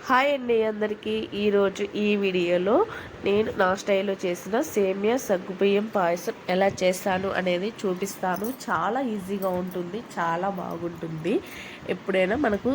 Hi అండి అందరికీ. ఈరోజు ఈ వీడియోలో నేను నా స్టైల్లో చేసిన సేమియా సగ్గుబియ్యం పాయసం ఎలా చేస్తాను అనేది చూపిస్తాను. చాలా ఈజీగా ఉంటుంది, చాలా బాగుంటుంది. ఎప్పుడైనా మనకు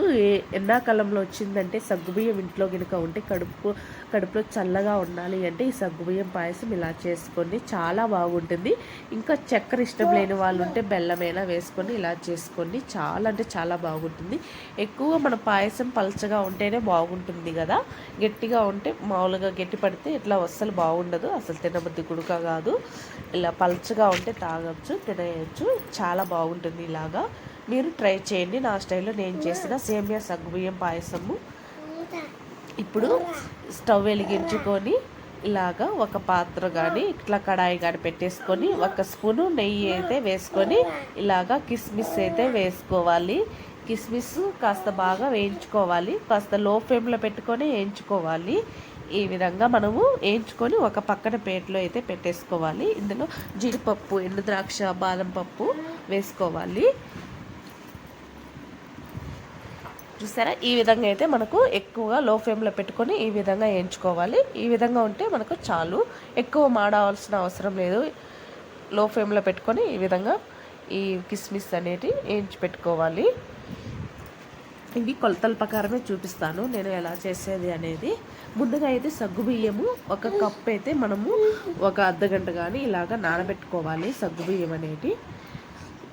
ఎండాకాలంలో వచ్చిందంటే సగ్గుబియ్యం ఇంట్లో కనుక ఉంటే కడుపులో చల్లగా ఉండాలి అంటే ఈ సగ్గుబియ్యం పాయసం ఇలా చేసుకోండి, చాలా బాగుంటుంది. ఇంకా చక్కెర ఇష్టం లేని వాళ్ళు ఉంటే బెల్లమైనా వేసుకొని ఇలా చేసుకోండి, చాలా అంటే చాలా బాగుంటుంది. ఎక్కువ మన పాయసం పలచగా ఉంటేనే బాగుంటుంది కదా, గట్టిగా ఉంటే మామూలుగా గట్టి పడితే ఇట్లా అస్సలు బాగుండదు, అసలు తినబుద్ధి గుడక కాదు. ఇలా పలచగా ఉంటే తాగొచ్చు, తినేయచ్చు, చాలా బాగుంటుంది. ఇలాగా మీరు ట్రై చేయండి నా స్టైల్లో నేను చేసిన సేమియా సగ్గుబియ్యం పాయసము. ఇప్పుడు స్టవ్ వెలిగించుకొని ఇలాగా ఒక పాత్ర కానీ ఇట్లా కడాయి కానీ పెట్టేసుకొని ఒక స్పూను నెయ్యి అయితే వేసుకొని ఇలాగా కిస్మిస్ అయితే వేసుకోవాలి. కిస్మిస్ కాస్త బాగా వేయించుకోవాలి, కాస్త లో ఫ్లేమ్లో పెట్టుకొని వేయించుకోవాలి. ఈ విధంగా మనము వేయించుకొని ఒక పక్కన ప్లేట్లో అయితే పెట్టేసుకోవాలి. ఇందులో జీడిపప్పు, ఎండు ద్రాక్ష, బాదం పప్పు వేసుకోవాలి. చూసారా, ఈ విధంగా అయితే మనకు ఎక్కువగా లో ఫ్లేమ్లో పెట్టుకొని ఈ విధంగా వేయించుకోవాలి. ఈ విధంగా ఉంటే మనకు చాలు, ఎక్కువ మాడవలసిన అవసరం లేదు. లో ఫ్లేమ్లో పెట్టుకొని ఈ విధంగా ఈ కిస్మిస్ అనేది వేయించి పెట్టుకోవాలి. ఇవి కొలతల ప్రకారమే చూపిస్తాను నేను ఎలా చేసేది అనేది. ముందుగా అయితే సగ్గుబియ్యము ఒక కప్పు అయితే మనము ఒక అర్ధగంట కానీ ఇలాగ నానబెట్టుకోవాలి. సగ్గుబియ్యం అనేది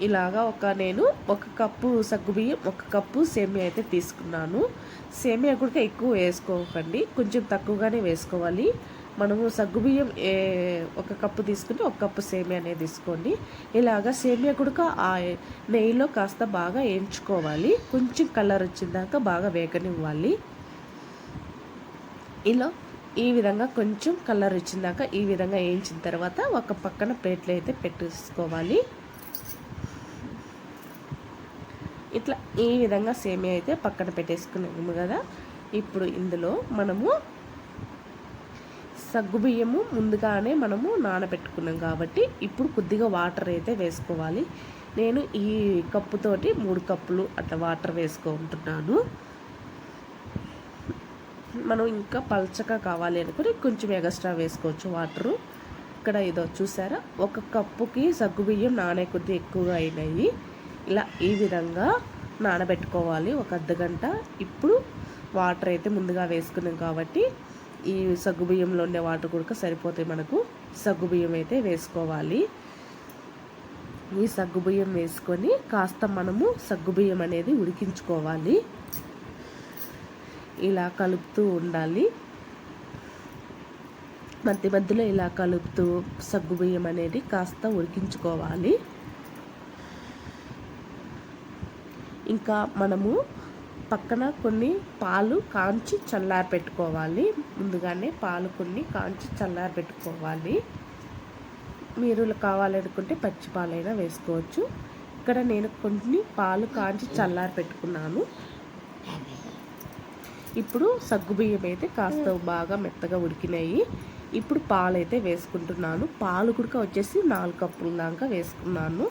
ఇలాగా నేను ఒక కప్పు సగ్గుబియ్యం, ఒక కప్పు సేమియా అయితే తీసుకున్నాను. సేమియా కూడా ఎక్కువ వేసుకోకండి, కొంచెం తక్కువగానే వేసుకోవాలి. మనము సగ్గుబియ్యం ఒక కప్పు తీసుకుని ఒక కప్పు సేమియా అనేది తీసుకోండి. ఇలాగా సేమియా కూడా ఆ నెయ్యిలో కాస్త బాగా వేయించుకోవాలి, కొంచెం కలర్ వచ్చిందాక బాగా వేగనివ్వాలి. ఇలా ఈ విధంగా కొంచెం కలర్ వచ్చిందాక ఈ విధంగా వేయించిన తర్వాత ఒక పక్కన ప్లేట్లో అయితే పెట్టేసుకోవాలి. ఇట్లా ఈ విధంగా సేమియా అయితే పక్కన పెట్టేసుకున్నాము కదా. ఇప్పుడు ఇందులో మనము సగ్గుబియ్యము ముందుగానే మనము నానబెట్టుకున్నాం కాబట్టి ఇప్పుడు కొద్దిగా వాటర్ అయితే వేసుకోవాలి. నేను ఈ కప్పుతోటి 3 కప్పులు అట్లా వాటర్ వేసుకుంటున్నాను. మనం ఇంకా పల్చగా కావాలి అనుకుని కొంచెం ఎక్స్ట్రా వేసుకోవచ్చు వాటరు. ఇక్కడ ఇదో చూసారా, ఒక కప్పుకి సగ్గుబియ్యం నానే కొద్ది ఎక్కువగా అయినాయి. ఇలా ఈ విధంగా నానబెట్టుకోవాలి ఒక అర్ధగంట. ఇప్పుడు వాటర్ అయితే ముందుగా వేసుకున్నాం కాబట్టి ఈ సగ్గుబియ్యంలో ఉండే వాటర్ కూడా సరిపోతాయి మనకు. సగ్గుబియ్యం అయితే వేసుకోవాలి. ఈ సగ్గుబియ్యం వేసుకొని కాస్త మనము సగ్గుబియ్యం అనేది ఉడికించుకోవాలి. ఇలా కలుపుతూ ఉండాలి, మధ్య మధ్యలో ఇలా కలుపుతూ సగ్గుబియ్యం అనేది కాస్త ఉడికించుకోవాలి. ఇంకా మనము పక్కన కొన్ని పాలు కాంచి చల్లారి పెట్టుకోవాలి. ముందుగానే పాలు కొన్ని కాంచి చల్లారి పెట్టుకోవాలి. మీరు కావాలనుకుంటే పచ్చి పాలైనా వేసుకోవచ్చు. ఇక్కడ నేను కొన్ని పాలు కాంచి చల్లారి పెట్టుకున్నాను. ఇప్పుడు సగ్గుబియ్యం అయితే కాస్త బాగా మెత్తగా ఉడికినాయి. ఇప్పుడు పాలు అయితే వేసుకుంటున్నాను. పాలు కూడా వచ్చేసి 4 కప్పుల దాకా వేసుకున్నాను.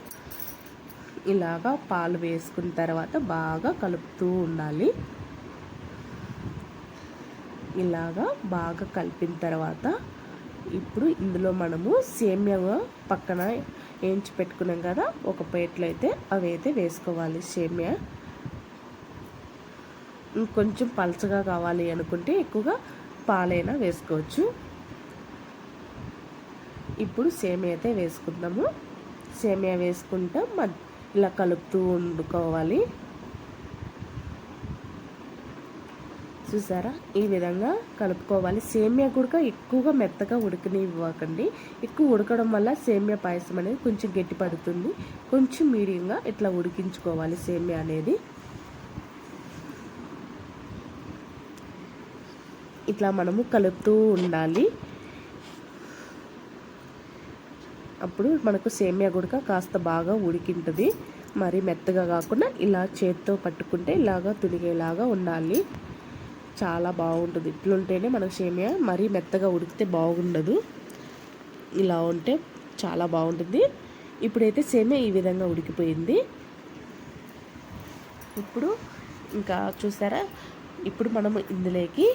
ఇలాగా పాలు వేసుకున్న తర్వాత బాగా కలుపుతూ ఉండాలి. ఇలాగా బాగా కలిపిన తర్వాత ఇప్పుడు ఇందులో మనము సేమియా పక్కన వేయించి పెట్టుకున్నాం కదా, ఒక ప్లేట్లో అయితే అవి అయితే వేసుకోవాలి. సేమియా ఇంకొంచెం పలచగా కావాలి అనుకుంటే ఎక్కువగా పాలైనా వేసుకోవచ్చు. ఇప్పుడు సేమియా అయితే వేసుకుందాము. సేమియా వేసుకుంటాం, ఇలా కలుపుతూ వండుకోవాలి. చూసారా, ఈ విధంగా కలుపుకోవాలి. సేమియా కూడా ఎక్కువగా మెత్తగా ఉడకనివ్వకండి. ఎక్కువ ఉడకడం వల్ల సేమియా పాయసం అనేది కొంచెం గట్టి పడుతుంది. కొంచెం మీడియంగా ఇట్లా ఉడికించుకోవాలి సేమియా అనేది. ఇట్లా మనము కలుపుతూ ఉండాలి. అప్పుడు మనకు సేమియా కూడా కాస్త బాగా ఉడికింటుంది. మరి మెత్తగా కాకుండా ఇలా చేత్తో పట్టుకుంటే ఇలాగా తునిగేలాగా ఉండాలి, చాలా బాగుంటుంది. ఇట్లుంటేనే మనకు సేమియా మరీ మెత్తగా ఉడికితే బాగుండదు. ఇలా ఉంటే చాలా బాగుంటుంది. ఇప్పుడైతే సేమియా ఈ విధంగా ఉడికిపోయింది. ఇప్పుడు ఇంకా చూసారా, ఇప్పుడు మనము ఇందులోకి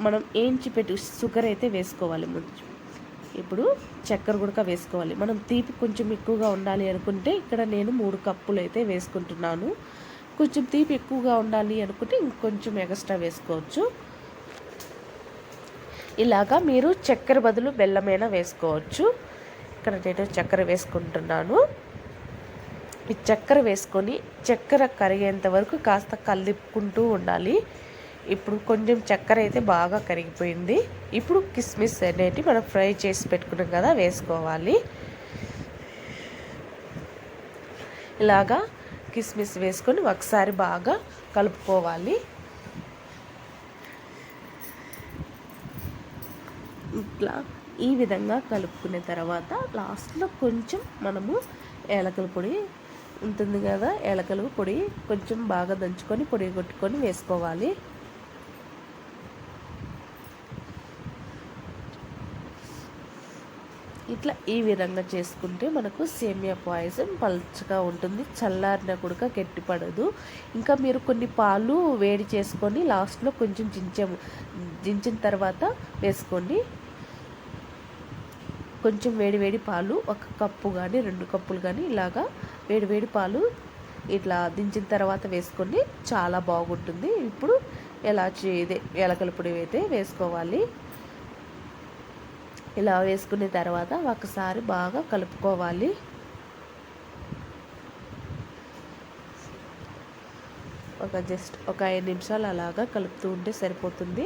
మనం ఏంచి పెట్టి షుగర్ అయితే వేసుకోవాలి ముందు. ఇప్పుడు చక్కెర కూడా వేసుకోవాలి. మనం తీపి కొంచెం ఎక్కువగా ఉండాలి అనుకుంటే ఇక్కడ నేను 3 కప్పులు అయితే వేసుకుంటున్నాను. కొంచెం తీపి ఎక్కువగా ఉండాలి అనుకుంటే ఇంకొంచెం ఎక్స్ట్రా వేసుకోవచ్చు. ఇలాగా మీరు చక్కెర బదులు బెల్లమైనా వేసుకోవచ్చు. ఇక్కడ నేను చక్కెర వేసుకుంటున్నాను. ఈ చక్కెర వేసుకొని చక్కెర కరిగేంత వరకు కాస్త కలుపుకుంటూ ఉండాలి. ఇప్పుడు కొంచెం చక్కెర అయితే బాగా కరిగిపోయింది. ఇప్పుడు కిస్మిస్ అనేటివి మనం ఫ్రై చేసి పెట్టుకున్నాం కదా, వేసుకోవాలి. ఇలాగా కిస్మిస్ వేసుకొని ఒకసారి బాగా కలుపుకోవాలి. ఇట్లా ఈ విధంగా కలుపుకునే తర్వాత లాస్ట్లో కొంచెం మనము ఏలకల పొడి ఉంటుంది కదా, ఏలకల పొడి కొంచెం బాగా దంచుకొని పొడి కొట్టుకొని వేసుకోవాలి. ఇట్లా ఈ విధంగా చేసుకుంటే మనకు సేమియా పాయసం పల్చగా ఉంటుంది. చల్లారిన కూడా గట్టిపడదు. ఇంకా మీరు కొన్ని పాలు వేడి చేసుకొని లాస్ట్లో కొంచెం దించిన తర్వాత వేసుకోండి. కొంచెం వేడి పాలు 1 కప్పు కానీ 2 కప్పులు కానీ ఇలాగా వేడి పాలు ఇట్లా దించిన తర్వాత వేసుకోండి, చాలా బాగుంటుంది. ఇప్పుడు ఏలకల పొడి అయితే వేసుకోవాలి. ఇలా వేసుకున్న తర్వాత ఒకసారి బాగా కలుపుకోవాలి. జస్ట్ ఒక 5 నిమిషాలు అలాగా కలుపుతూ ఉంటే సరిపోతుంది.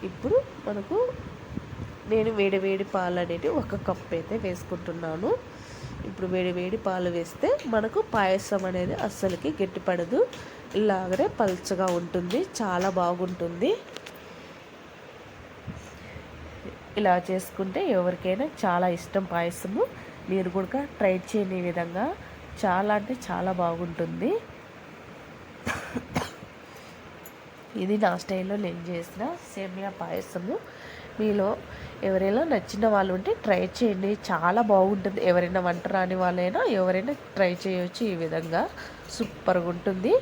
ఇప్పుడు మనకు నేను వేడి పాలు అనేవి 1 కప్ అయితే వేసుకుంటున్నాను. ఇప్పుడు వేడి పాలు వేస్తే మనకు పాయసం అనేది అస్సలకి గట్టిపడదు. ఇలాగనే పల్చగా ఉంటుంది, చాలా బాగుంటుంది. ఇలా చేసుకుంటే ఎవరికైనా చాలా ఇష్టం పాయసము. మీరు కూడా ట్రై చేయని విధంగా చాలా అంటే చాలా బాగుంటుంది. ఇది నా స్టైల్లో నేను చేసిన సేమియా పాయసము. మీలో ఎవరైనా నచ్చిన వాళ్ళు ఉంటే ట్రై చేయండి, చాలా బాగుంటుంది. ఎవరైనా వంట రాని వాళ్ళైనా ఎవరైనా ట్రై చేయవచ్చు. ఈ విధంగా సూపర్గా ఉంటుంది.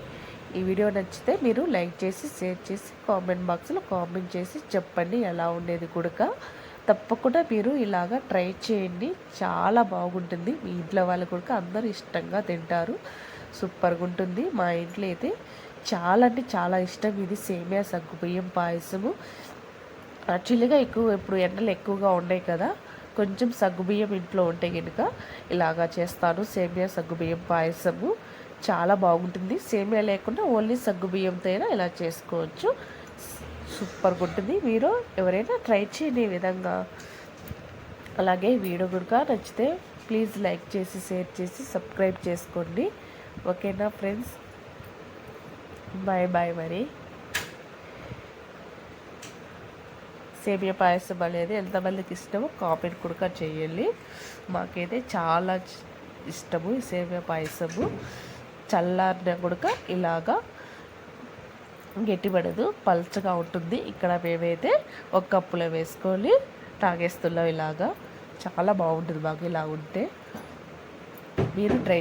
ఈ వీడియో నచ్చితే మీరు లైక్ చేసి షేర్ చేసి కామెంట్ బాక్స్లో కామెంట్ చేసి చెప్పండి ఎలా ఉండేది కూడా. తప్పకుండా మీరు ఇలాగా ట్రై చేయండి, చాలా బాగుంటుంది. మీ ఇంట్లో వాళ్ళు కూడా అందరూ ఇష్టంగా తింటారు. సూపర్గా ఉంటుంది. మా ఇంట్లో అయితే చాలా అంటే చాలా ఇష్టం ఇది సేమియా సగ్గుబియ్యం పాయసము. యాక్చువల్గా ఇప్పుడు ఎండలు ఎక్కువగా ఉన్నాయి కదా, కొంచెం సగ్గుబియ్యం ఇంట్లో ఉంటే కనుక ఇలాగా చేస్తాను. సేమియా సగ్గుబియ్యం పాయసము చాలా బాగుంటుంది. సేమియా లేకుండా ఓన్లీ సగ్గుబియ్యంతో అయినా ఇలా చేసుకోవచ్చు. సూపర్గా ఉంటుంది. మీరు ఎవరైనా ట్రై చేయని విధంగా. అలాగే వీడియో కూడా నచ్చితే ప్లీజ్ లైక్ చేసి షేర్ చేసి సబ్స్క్రైబ్ చేసుకోండి. ఓకేనా ఫ్రెండ్స్, బాయ్. మరి సేమియా పాయసం అనేది ఎంతమందికి ఇష్టమో కామెంట్ కూడా చేయండి. మాకైతే చాలా ఇష్టము ఈ సేమియా పాయసము. చల్లారిన కూడా ఇలాగా గట్టిపడదు, పల్చగా ఉంటుంది. ఇక్కడ మేమైతే 1 కప్పులో వేసుకొని తాగేస్తున్నాం. ఇలాగా చాలా బాగుంటుంది మాకు ఇలా ఉంటే. మీరు ట్రై